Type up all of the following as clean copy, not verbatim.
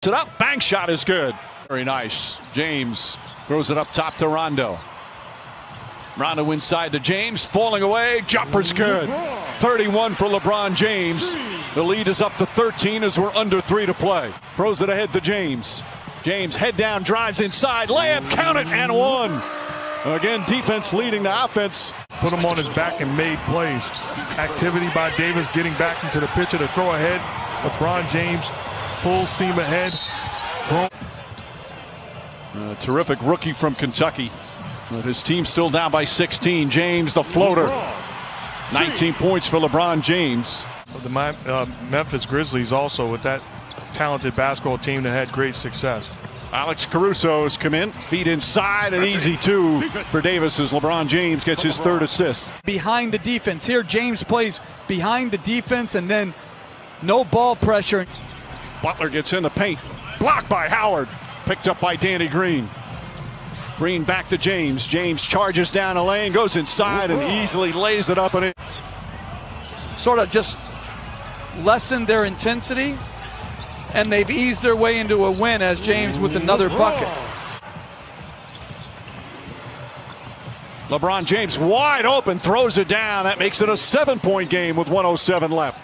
It up, bank shot is good. Very nice. James throws it up top to Rondo. Rondo inside to James, falling away, jumper's good. 31 for LeBron James. The lead is up to 13 as we're under 3 to play. Throws it ahead to James. James head down, drives inside, layup, count it, and one. Again, defense leading the offense. Put him on his back and made plays. Activity by Davis getting back into the picture to throw ahead. LeBron James full steam ahead. Terrific rookie from Kentucky. But his team still down by 16. James, the floater. 19 points for LeBron James. The Memphis Grizzlies also with that talented basketball team that had great success. Alex Caruso's come in, feet inside, an easy two for Davis as LeBron James gets his third assist. Behind the defense. Here James plays behind the defense and then no ball pressure. Butler gets in the paint. Blocked by Howard. Picked up by Danny Green. Green back to James. James charges down the lane, goes inside and easily lays it up and in. Sort of just lessened their intensity, and they've eased their way into a win as James with another bucket. LeBron James wide open, throws it down. That makes it a 7-point game with 1:07 left.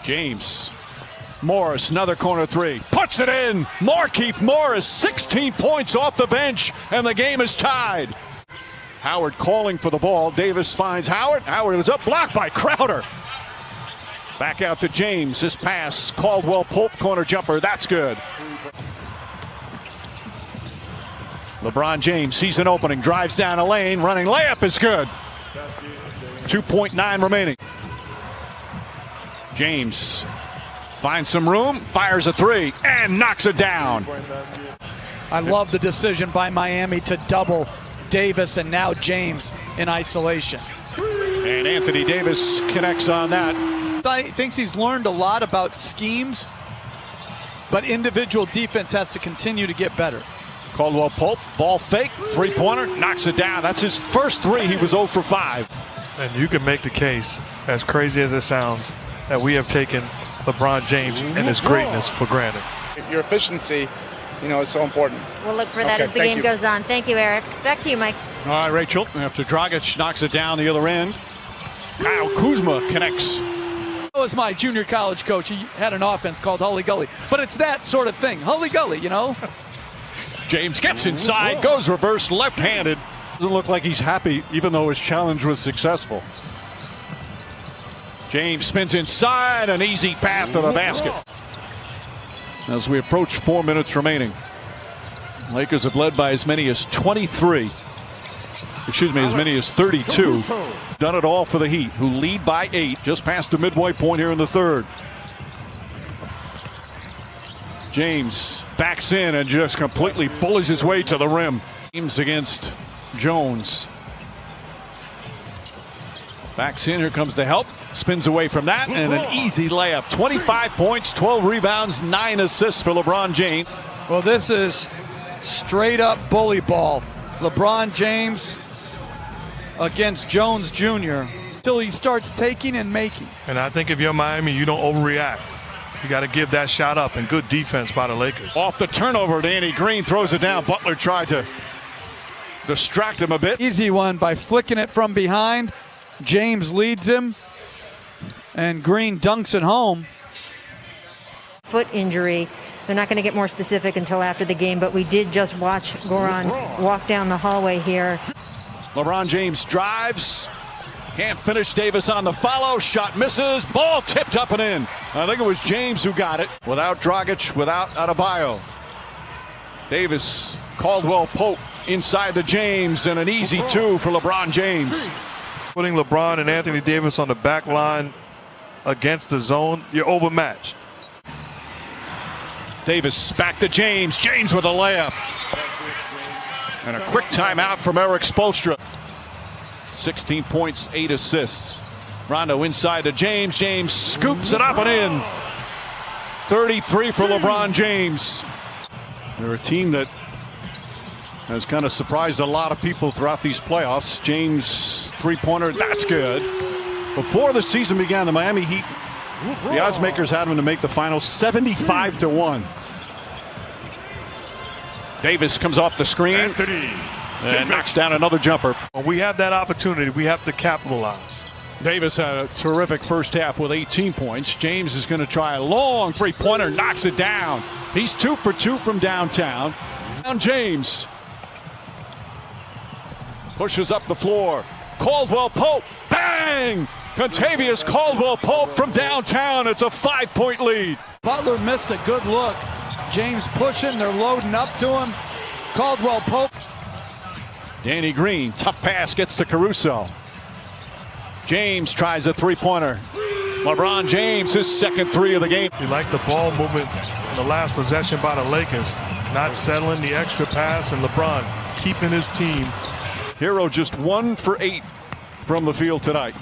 James. Morris, another corner three. Puts it in. Markieff Morris, 16 points off the bench, and the game is tied. Howard calling for the ball. Davis finds Howard. Howard is up, blocked by Crowder. Back out to James. This pass, Caldwell Pope, corner jumper. That's good. LeBron James sees an opening, drives down a lane, running layup is good. 2.9 remaining. James finds some room, fires a three, and knocks it down. I love the decision by Miami to double Davis and now James in isolation. And Anthony Davis connects on that. I think he's learned a lot about schemes, but individual defense has to continue to get better. Caldwell Pope, ball fake, three-pointer, knocks it down. That's his first three. He was 0 for 5. And you can make the case, as crazy as it sounds, that we have taken LeBron James and his greatness for granted. Your efficiency, is so important. We'll look for that as the game goes on. Thank you, Eric. Back to you, Mike. All right, Rachel. After Dragic knocks it down the other end, Kyle Kuzma connects. That was my junior college coach. He had an offense called Hully Gully. But it's that sort of thing. Hully Gully, James gets inside, goes reverse left-handed. Doesn't look like he's happy, even though his challenge was successful. James spins inside, an easy path to the basket. As we approach 4 minutes remaining, Lakers have led by as many as 23. Excuse me, as many as 32. Done it all for the Heat, who lead by 8, just past the midway point here in the third. James backs in and just completely bullies his way to the rim. James against Jones. Backs in, here comes the help. Spins away from that, and an easy layup. 25 points, 12 rebounds, 9 assists for LeBron James. Well, this is straight up bully ball. LeBron James against Jones Jr. till he starts taking and making. And I think if you're Miami, you don't overreact. You got to give that shot up, and good defense by the Lakers. Off the turnover, Danny Green throws it down. Butler tried to distract him a bit. Easy one by flicking it from behind. James leads him, and Green dunks it home. Foot injury. They're not going to get more specific until after the game, but we did just watch Goran walk down the hallway here. LeBron James drives. Can't finish. Davis on the follow. Shot misses. Ball tipped up and in. I think it was James who got it. Without Dragic, without Adebayo. Davis, Caldwell Pope inside the James, and an easy two for LeBron James. Putting LeBron and Anthony Davis on the back line against the zone, you're overmatched. Davis back to James. James with a layup. And a quick timeout from Eric Spoelstra. 16 points, 8 assists. Rondo inside to James. James scoops it up and in. 33 for LeBron James. They're a team that has kind of surprised a lot of people throughout these playoffs. James three-pointer, that's good. Before the season began, the Miami Heat The odds makers had him to make the final 75-1. Davis comes off the screen and knocks down another jumper. When we have that opportunity, we have to capitalize. Davis had a terrific first half with 18 points. James is going to try a long three-pointer, knocks it down. He's 2 for 2 from downtown. Down James. Pushes up the floor. Caldwell Pope. Bang! Contavious Caldwell Pope from downtown. It's a 5-point lead. Butler missed a good look. James pushing. They're loading up to him. Caldwell Pope. Danny Green. Tough pass. Gets to Caruso. James tries a three-pointer. LeBron James, his second three of the game. You like the ball movement in the last possession by the Lakers. Not settling the extra pass, and LeBron keeping his team. Hero just 1 for 8 from the field tonight.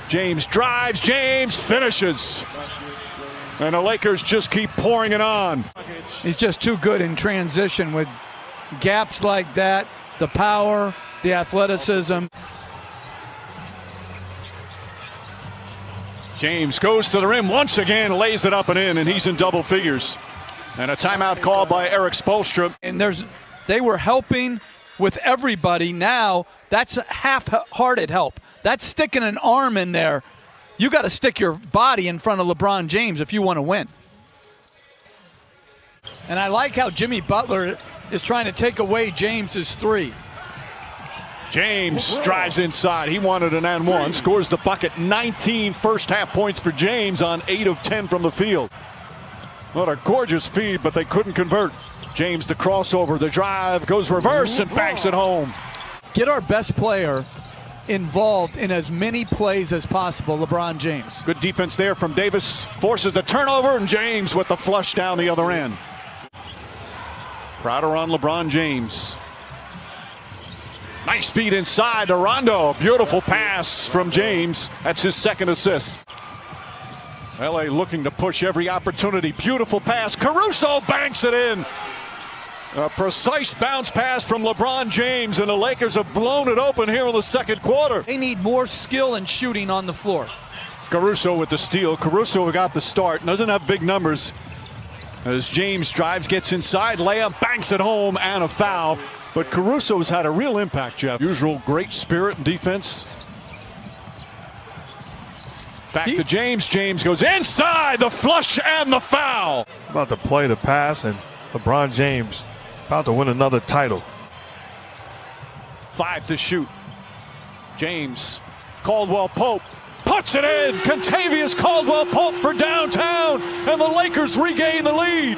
James drives, James finishes. And the Lakers just keep pouring it on. He's just too good in transition with gaps like that, the power, the athleticism. James goes to the rim once again, lays it up and in, and he's in double figures. And a timeout called by Eric Spoelstra. And they were helping with everybody. Now that's half-hearted help. That's sticking an arm in there. You got to stick your body in front of LeBron James if you want to win. And I like how Jimmy Butler is trying to take away James's three. James drives inside. He wanted an and one. Scores the bucket. 19 first half points for James on 8 of 10 from the field. What a gorgeous feed, but they couldn't convert. James, the crossover, the drive, goes reverse and banks it home. Get our best player involved in as many plays as possible, LeBron James. Good defense there from Davis. Forces the turnover, and James with the flush down the other end. Crowder on LeBron James. Nice feed inside to Rondo. Beautiful pass from James. That's his second assist. LA looking to push every opportunity. Beautiful pass. Caruso banks it in. A precise bounce pass from LeBron James, and the Lakers have blown it open here in the second quarter. They need more skill and shooting on the floor. Caruso with the steal. Caruso got the start. Doesn't have big numbers. As James drives, gets inside, layup, banks it home, and a foul. But Caruso's had a real impact, Jeff. Usual great spirit and defense. Back to James. James goes inside, the flush and the foul. About to play the pass, and LeBron James about to win another title. 5 to shoot. James, Caldwell Pope puts it in. Contavious Caldwell Pope for downtown, and the Lakers regain the lead.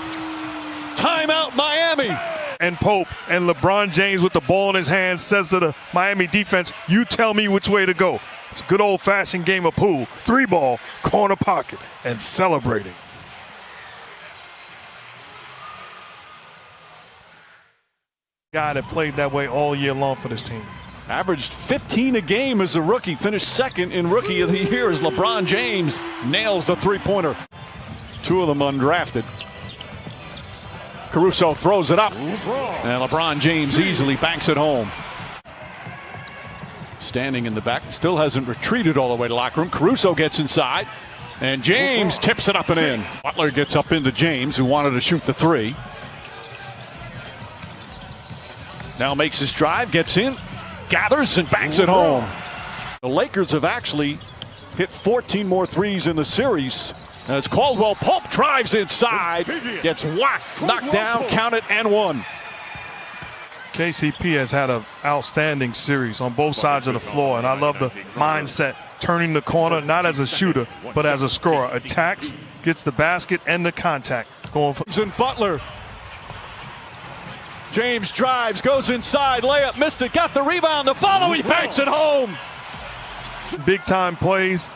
Timeout Miami. And Pope and LeBron James with the ball in his hand says to the Miami defense, you tell me which way to go. It's a good old-fashioned game of pool. 3-ball, corner pocket, and celebrating. Guy that played that way all year long for this team. Averaged 15 a game as a rookie. Finished second in Rookie of the Year as LeBron James nails the three-pointer. 2 of them undrafted. Caruso throws it up, and LeBron James easily banks it home. Standing in the back, still hasn't retreated all the way to locker room. Caruso gets inside, and James tips it up and in. Butler gets up into James, who wanted to shoot the three. Now makes his drive, gets in, gathers, and banks it home. The Lakers have actually hit 14 more threes in the series. As Caldwell Pope drives inside, gets whacked, knocked down, counted, and one. KCP has had an outstanding series on both sides of the floor, and I love the mindset, turning the corner, not as a shooter, but as a scorer. Attacks, gets the basket and the contact. Going for Butler. James drives, goes inside, layup, missed it, got the rebound, the follow, he banks it home. Big-time plays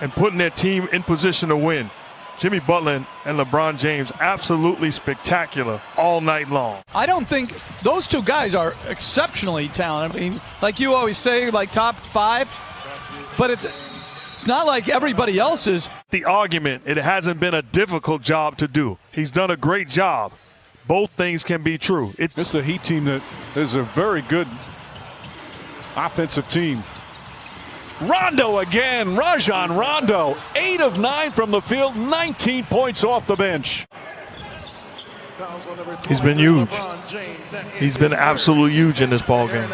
and putting their team in position to win. Jimmy Butler and LeBron James absolutely spectacular all night long. I don't think those two guys are exceptionally talented. I mean, like you always say, like top 5, but it's not like everybody else is. The argument, it hasn't been a difficult job to do. He's done a great job. Both things can be true. It's a Heat team that is a very good offensive team. Rondo again. Rajon Rondo, 8 of 9 from the field, 19 points off the bench. He's been huge. He's been absolutely huge in this ball game.